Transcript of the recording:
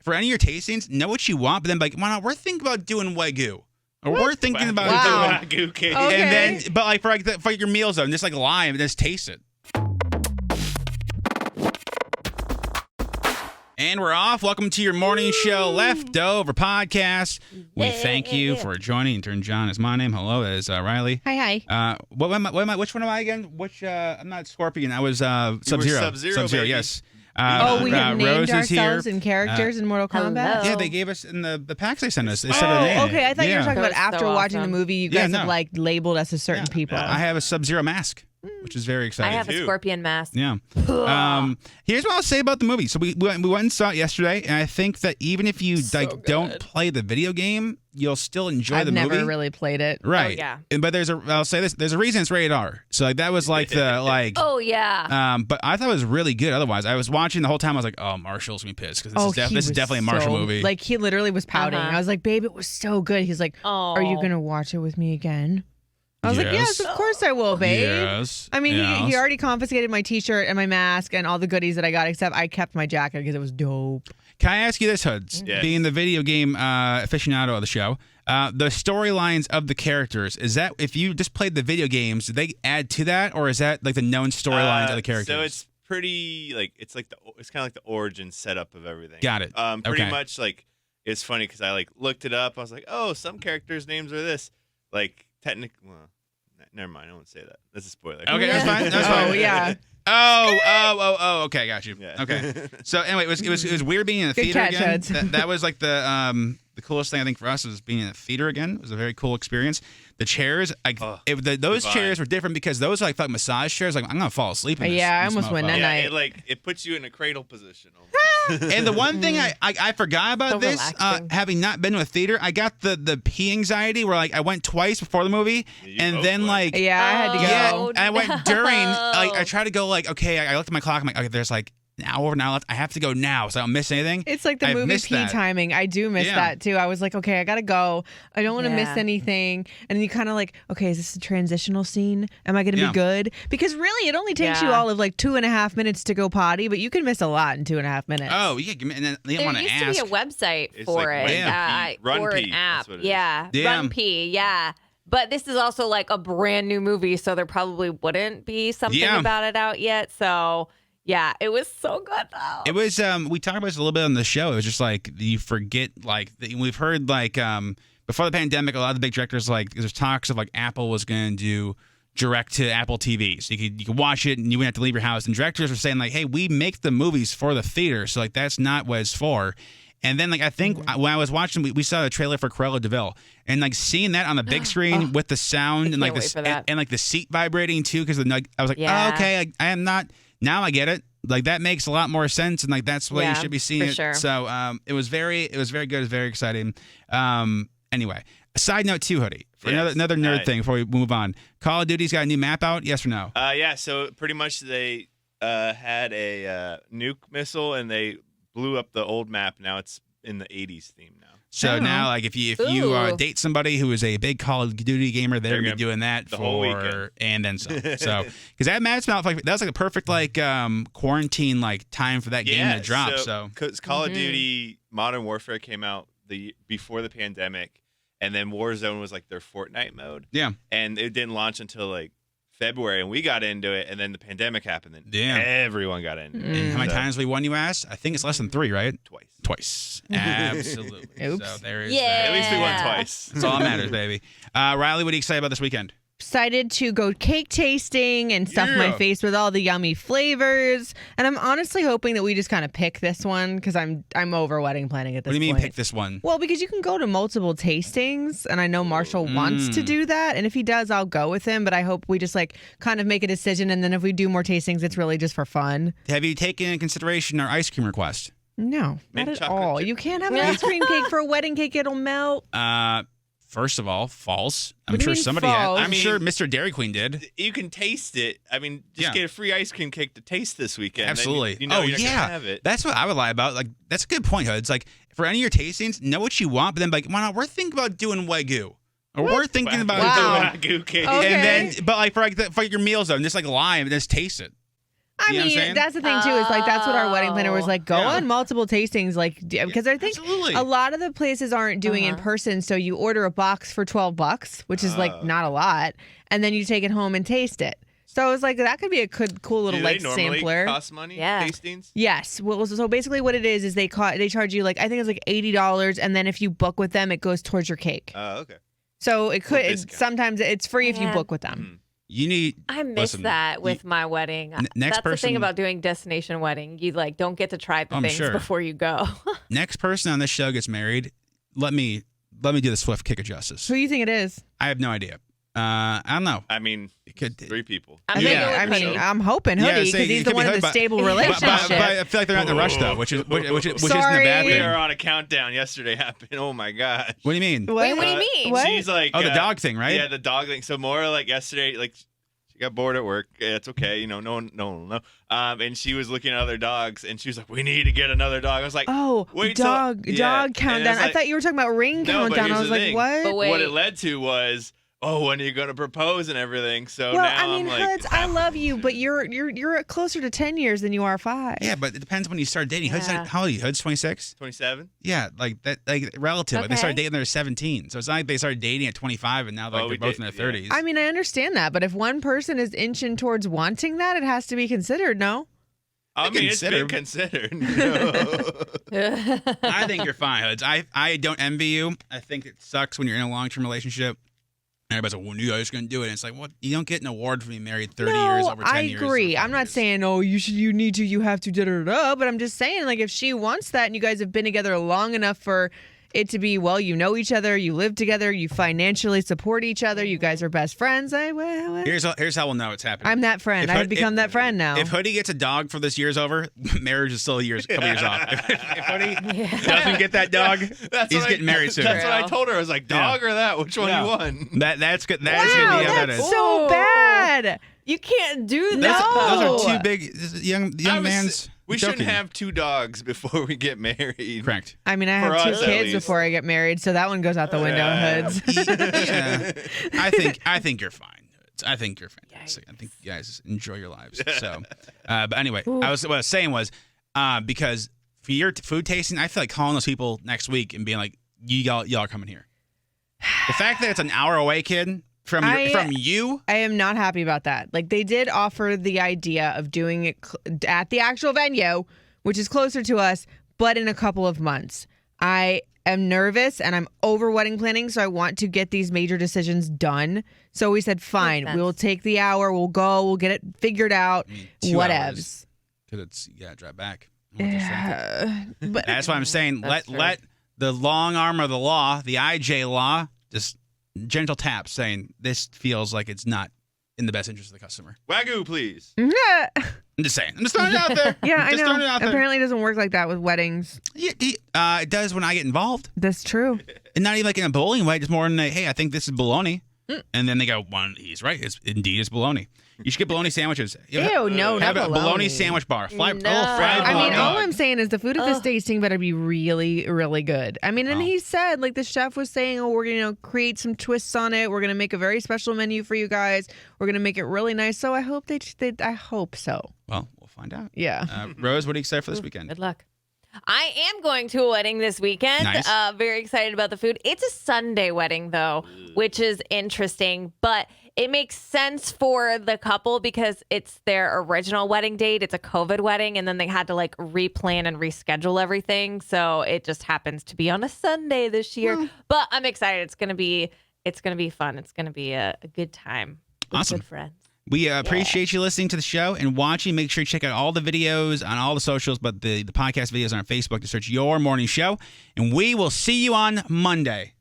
for any of your tastings, know what you want, but then like, why not? We're thinking about doing Wagyu. Or we're thinking about doing Wagyu cake. And then, but like for your meals though, just like lie and just taste it. And we're off. Welcome to your morning show, Leftover Podcast. We thank you for joining. Intern John is my name. Hello, that is Riley. Hi. What am I? Which one am I again? Which? I'm not Scorpion. I was Sub-Zero. Sub-Zero, yes. We have named Rose is ourselves here. and characters in Mortal Kombat. Yeah, they gave us in the packs they sent us. They said their name. Okay. I thought you were talking about That was after so watching awesome. the movie, you guys have like labeled us as certain people. I have a Sub-Zero mask, which is very exciting. I have a scorpion mask. Yeah. Here's what I'll say about the movie. So we went and saw it yesterday, and I think that even if you don't play the video game, you'll still enjoy the movie. I've never really played it. Right. Oh, yeah. But I'll say this. There's a reason it's rated R. So like that was like the like. Oh yeah. But I thought it was really good. Otherwise, I was watching the whole time. I was like, "Oh, Marshall's gonna be pissed because this is definitely a Marshall movie." Like he literally was pouting. I was like, "Babe, it was so good." He's like, "Are you gonna watch it with me again?" I was like, "Yes, of course I will, babe." Yes. I mean, he already confiscated my T-shirt and my mask and all the goodies that I got, except I kept my jacket because it was dope. Can I ask you this, Hoods? Yes. Being the video game aficionado of the show, the storylines of the characters, is that if you just played the video games, did they add to that, or is that like the known storylines of the characters? So it's pretty like it's kind of like the origin setup of everything. Got it. Pretty much like it's funny because I like looked it up. I was like, oh, some characters' names are this. Like technically, well, never mind. I won't say that. That's a spoiler. Okay, that's fine. That's fine. Oh yeah. Oh. Okay, got you. Yeah. Okay. So anyway, it was weird being in the Good theater catch, again. Hudson. That was like the coolest thing I think for us was being in the theater again. It was a very cool experience. The chairs, like those divine. chairs were different because those are like fucking massage chairs. Like I'm gonna fall asleep in this. Yeah, I this almost went motherfucker. that night. It puts you in a cradle position. And the one thing I forgot about So this, relaxing. having not been to a theater, I got the pee anxiety where like I went twice before the movie, You and both then went. like Yeah, I had to go. yeah, Oh, and I went during. no. Like I tried to go like okay, I looked at my clock. I'm like okay, there's like an hour now left. I have to go now, so I don't miss anything. It's like the I've movie missed pee that. timing. I do miss Yeah. that too. I was like, okay, I gotta go. I don't want to miss Yeah. anything. And you kind of like, okay, is this a transitional scene? Am I gonna Yeah. be good? Because really, it only takes you Yeah. all of like 2.5 minutes to go potty, but you can miss a lot in 2.5 minutes. Oh yeah, give me, and then they There want to used ask. to be a website It's for like it, Run or Pee, an app. that's what it is. Yeah, Yeah. Run P. Yeah. But this is also like a brand new movie, so there probably wouldn't be something Yeah. about it out yet. So yeah, it was so good though. It was we talked about this a little bit on the show. It was just like you forget like we've heard like before the pandemic, a lot of the big directors like there's talks of like Apple was going to do direct to Apple TV, so you could watch it and you wouldn't have to leave your house. And directors were saying like, hey, we make the movies for the theater, so like that's not what it's for. And then, like, I think when I was watching, we saw the trailer for Cruella de Vil, and like seeing that on the big screen with the sound and like can't wait for that. and like the seat vibrating too, because I was like, Yeah. oh, okay, I am not. Now I get it. Like that makes a lot more sense, and like that's the way you Yeah, should be seeing for it. sure. So it was very good. It was very exciting. Anyway, a side note too, Hoodie. For Yes. another nerd Right. thing before we move on. Call of Duty's got a new map out. Yes or no? Yeah. So pretty much they had a nuke missile and they blew up the old map. Now it's in the 80s theme now. So Oh. now, like, if you Ooh. date somebody who is a big Call of Duty gamer, they're gonna be doing that the whole for weekend. and then some. So, because that match felt like that was like a perfect like quarantine like time for that game to drop. So, because Call of Duty Modern Warfare came out before the pandemic, and then Warzone was like their Fortnite mode. yeah, And it didn't launch until like February, and we got into it, and then the pandemic happened, and Damn. everyone got into it. and how many So, times we won? You asked. I think it's less than 3, right? Twice. Absolutely. Oops. So there is Yeah. that. At least we won Yeah. twice. That's all that matters, baby. Riley, what are you excited about this weekend? Excited to go cake tasting and stuff my Yeah. face with all the yummy flavors. And I'm honestly hoping that we just kind of pick this one because I'm over wedding planning at this What do you mean point. pick this one? Well, because you can go to multiple tastings, and I know Marshall wants to do that. And if he does, I'll go with him. But I hope we just like kind of make a decision, and then if we do more tastings, it's really just for fun. Have you taken into consideration our ice cream request? No, Mint not at chocolate all. chip. You can't have an ice cream cake for a wedding cake; it'll melt. First of all, false. I'm What do you sure mean somebody false? had. I'm I mean- sure Mr. Dairy Queen did. You can taste it. I mean, just Yeah. get a free ice cream cake to taste this weekend. Then Absolutely. you know oh you're yeah, gonna have it. that's what I would lie about. Like that's a good point, Hoods. Like for any of your tastings, know what you want, but then like, why not? We're thinking about doing Wagyu, or we're thinking about Wow. doing, Wagyu cake. Okay. and then but like for your meals though, just like lie and just taste it. I You know what I'm mean, saying? that's the thing too. Is like that's what our wedding planner was like. Go Yeah. on multiple tastings, like because I think Absolutely. a lot of the places aren't doing in person. So you order a box for $12, which is like not a lot, and then you take it home and taste it. So it's like that could be a cool little Do like they normally sampler. cost money? Yeah. Tastings? Yes. Well, so basically what it is they charge you like I think it's like $80, and then if you book with them, it goes towards your cake. Oh, okay. So it could discount. sometimes it's free if you Man. book with them. You need. I miss listen, that with my wedding. next That's the person- thing about doing destination wedding. You like don't get to try the I'm things sure. before you go. Next person on this show gets married. Let me do the swift kick of justice. Who do you think it is? I have no idea. I don't know. I mean, It could. 3 people. I'm Yeah. gonna go with I mean, Hoodie. I'm hoping Yeah, Hoodie say because it he's could the one be in Hoodie, the but- stable But relationship. I feel like they're not in a rush though, which isn't the Sorry. bad We thing. are on a countdown. Yesterday happened. Oh my gosh. What do you mean? What? Wait, what do you mean? What? She's like, Oh, the dog thing, right? Yeah, the dog thing. So Maura, like yesterday, like she got bored at work. Yeah, it's okay, you know, no one will know. And she was looking at other dogs, and she was like, "We need to get another dog." I was like, Oh, Wait till- dog yeah. And countdown. it was I like- thought you were talking about ring No, but countdown. I here's was the like, thing. what? But wait. What it led to was, oh, when are you going to propose and everything? So Well, now I mean, I'm like, Hoods, I love you, but you're closer to 10 years than you are 5. Yeah, but it depends when you start dating. Hood's Yeah. not, how old are you? Hood's 26? 27. Yeah, like that, like relative. Like, they started Okay. dating when they were 17. So it's not like they started dating at 25 and now like Oh, they're we both did- in their yeah. 30s. I mean, I understand that, but if one person is inching towards wanting that, it has to be considered, no? I mean, it's been Consider. considered. I think you're fine, Hoods. I don't envy you. I think it sucks when you're in a long-term relationship. And everybody's like, well, you guys going to do it. And it's like, what? You don't get an award for being married 30 years, over 10 I years. agree. over I'm 5 not years. saying, oh, you need to, you have to, da da da. But I'm just saying, like, if she wants that, and you guys have been together long enough for it to be, well, you know each other, you live together, you financially support each other, you guys are best friends. Here's how we'll know it's happening. I'm that friend. If I've Hood- become if- that friend now. If Hoodie gets a dog for this year's over, marriage is still a couple years off. If Hoodie doesn't get that dog, he's getting married soon. That's what I told her. I was like, dog or that? Which one Yeah. you want? That's good. That's wow, gonna be how that that's is. so Ooh. bad. You can't do Those, that. those are No. two big young I was- man's. We joking. shouldn't have 2 dogs before we get married. Correct. I mean, I For have 2 us, at kids least. before I get married, so that one goes out the window, Hoods. Yeah. I think you're fine. I think you're fantastic. I think you guys enjoy your lives. So, but anyway, what I was saying was because for your food tasting, I feel like calling those people next week and being like, y'all coming here. The fact that it's an hour away, kid, from you. I am not happy about that. Like, they did offer the idea of doing it at the actual venue, which is closer to us, but in a couple of months. I am nervous and I'm over wedding planning, so I want to get these major decisions done. So we said, fine, sense. we'll take the hour, we'll go, we'll get it figured out, 2 whatevs. hours. Because it's you gotta drive back. But That's why I'm saying That's let the long arm of the law, the IJ law, just gentle tap saying this feels like it's not in the best interest of the customer. Wagyu, please. I'm just saying. I'm just throwing it out there. yeah, I Just throwing it know. out there. Apparently, it doesn't work like that with weddings. Yeah, it does when I get involved. That's true. And not even like in a bowling way, just more in a, hey, I think this is bologna. Mm. And then they go, he's right. It's bologna. You should get bologna sandwiches. Ew, no, Have not a bologna bologna. sandwich bar. No. A little fried I mean, bologna. all I'm saying is the food at this tasting better be really, really good. I mean, and Oh. he said, like, the chef was saying, oh, we're going to create some twists on it. We're going to make a very special menu for you guys. We're going to make it really nice. So I hope I hope so. Well, we'll find out. Yeah. Rose, what are you excited for this weekend? Good luck. I am going to a wedding this weekend. Nice. Very excited about the food. It's a Sunday wedding, though, which is interesting, but it makes sense for the couple because it's their original wedding date. It's a COVID wedding, and then they had to like replan and reschedule everything. So it just happens to be on a Sunday this year. But I'm excited. It's gonna be fun. It's gonna be a good time. With Awesome. Good friends. We appreciate you listening to the show and watching. Make sure you check out all the videos on all the socials, but the podcast videos on our Facebook to search Your Morning Show. And we will see you on Monday.